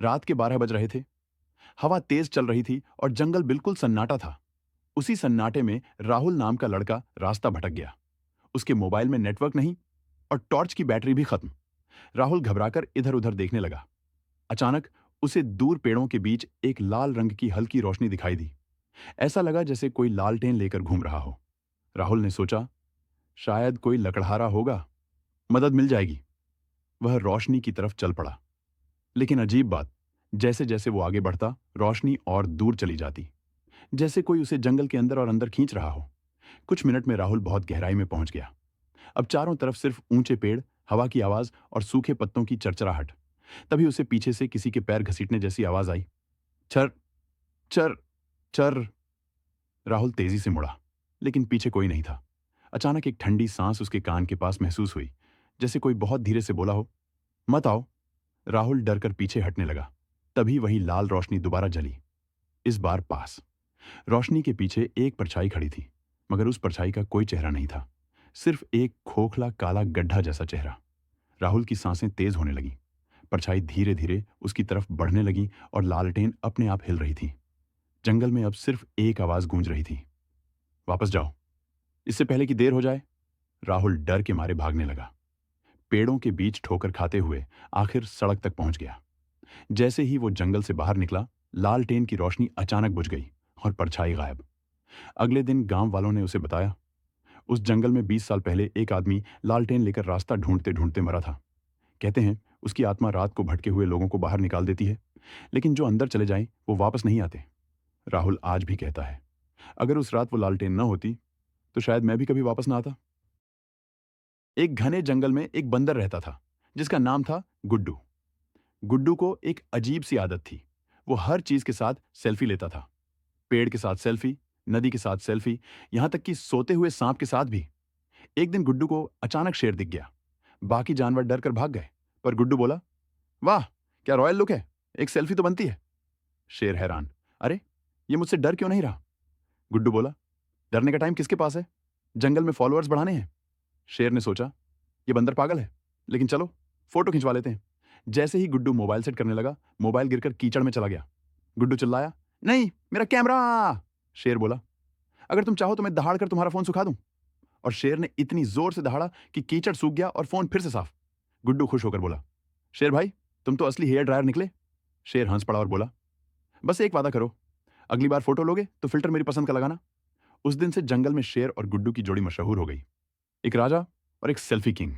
रात के 12 बज रहे थे। हवा तेज चल रही थी और जंगल बिल्कुल सन्नाटा था। उसी सन्नाटे में राहुल नाम का लड़का रास्ता भटक गया। उसके मोबाइल में नेटवर्क नहीं और टॉर्च की बैटरी भी खत्म। राहुल घबराकर इधर उधर देखने लगा। अचानक उसे दूर पेड़ों के बीच एक लाल रंग की हल्की रोशनी दिखाई दी। ऐसा लगा जैसे कोई लालटेन लेकर घूम रहा हो। राहुल ने सोचा, शायद कोई लकड़हारा होगा, मदद मिल जाएगी। वह रोशनी की तरफ चल पड़ा। लेकिन अजीब बात, जैसे जैसे वो आगे बढ़ता, रोशनी और दूर चली जाती, जैसे कोई उसे जंगल के अंदर और अंदर खींच रहा हो। कुछ मिनट में राहुल बहुत गहराई में पहुंच गया। अब चारों तरफ सिर्फ ऊंचे पेड़, हवा की आवाज और सूखे पत्तों की चरचराहट। तभी उसे पीछे से किसी के पैर घसीटने जैसी आवाज आई। चर, चर, चर। राहुल तेजी से मुड़ा, लेकिन पीछे कोई नहीं था। अचानक एक ठंडी सांस उसके कान के पास महसूस हुई, जैसे कोई बहुत धीरे से बोला हो, मत आओ। राहुल डरकर पीछे हटने लगा। तभी वही लाल रोशनी दोबारा जली, इस बार पास। रोशनी के पीछे एक परछाई खड़ी थी, मगर उस परछाई का कोई चेहरा नहीं था, सिर्फ एक खोखला काला गड्ढा जैसा चेहरा। राहुल की सांसें तेज होने लगी। परछाई धीरे धीरे उसकी तरफ बढ़ने लगी और लालटेन अपने आप हिल रही थी। जंगल में अब सिर्फ एक आवाज गूंज रही थी, वापस जाओ, इससे पहले कि देर हो जाए। राहुल डर के मारे भागने लगा। पेड़ों के बीच ठोकर खाते हुए आखिर सड़क तक पहुंच गया। जैसे ही वो जंगल से बाहर निकला, लालटेन की रोशनी अचानक बुझ गई और परछाई गायब। अगले दिन गांव वालों ने उसे बताया, उस जंगल में 20 साल पहले एक आदमी लालटेन लेकर रास्ता ढूंढते ढूंढते मरा था। कहते हैं उसकी आत्मा रात को भटके हुए लोगों को बाहर निकाल देती है, लेकिन जो अंदर चले जाएं वो वापस नहीं आते। राहुल आज भी कहता है, अगर उस रात वो लालटेन न होती तो शायद मैं भी कभी वापस ना आता। एक घने जंगल में एक बंदर रहता था, जिसका नाम था गुड्डू। गुड्डू को एक अजीब सी आदत थी। वो हर चीज के साथ सेल्फी लेता था। पेड़ के साथ सेल्फी, नदी के साथ सेल्फी, यहां तक कि सोते हुए सांप के साथ भी। एक दिन गुड्डू को अचानक शेर दिख गया। बाकी जानवर डर कर भाग गए, पर गुड्डू बोला, वाह, क्या रॉयल लुक है, एक सेल्फी तो बनती है। शेर हैरान, अरे, ये मुझसे डर क्यों नहीं रहा? गुड्डू बोला, डरने का टाइम किसके पास है, जंगल में फॉलोअर्स बढ़ाने हैं। शेर ने सोचा, ये बंदर पागल है, लेकिन चलो फोटो खिंचवा लेते हैं। जैसे ही गुड्डू मोबाइल सेट करने लगा, मोबाइल गिरकर कीचड़ में चला गया। गुड्डू चिल्लाया, नहीं, मेरा कैमरा। शेर बोला, अगर तुम चाहो तो मैं दहाड़ कर तुम्हारा फोन सुखा दूं। और शेर ने इतनी जोर से दहाड़ा कि कीचड़ सूख गया और फोन फिर से साफ। गुड्डू खुश होकर बोला, शेर भाई, तुम तो असली हेयर ड्रायर निकले। शेर हंस पड़ा और बोला, बस एक वादा करो, अगली बार फोटो लोगे तो फिल्टर मेरी पसंद का लगाना। उस दिन से जंगल में शेर और गुड्डू की जोड़ी मशहूर हो गई, एक राजा और एक सेल्फी किंग।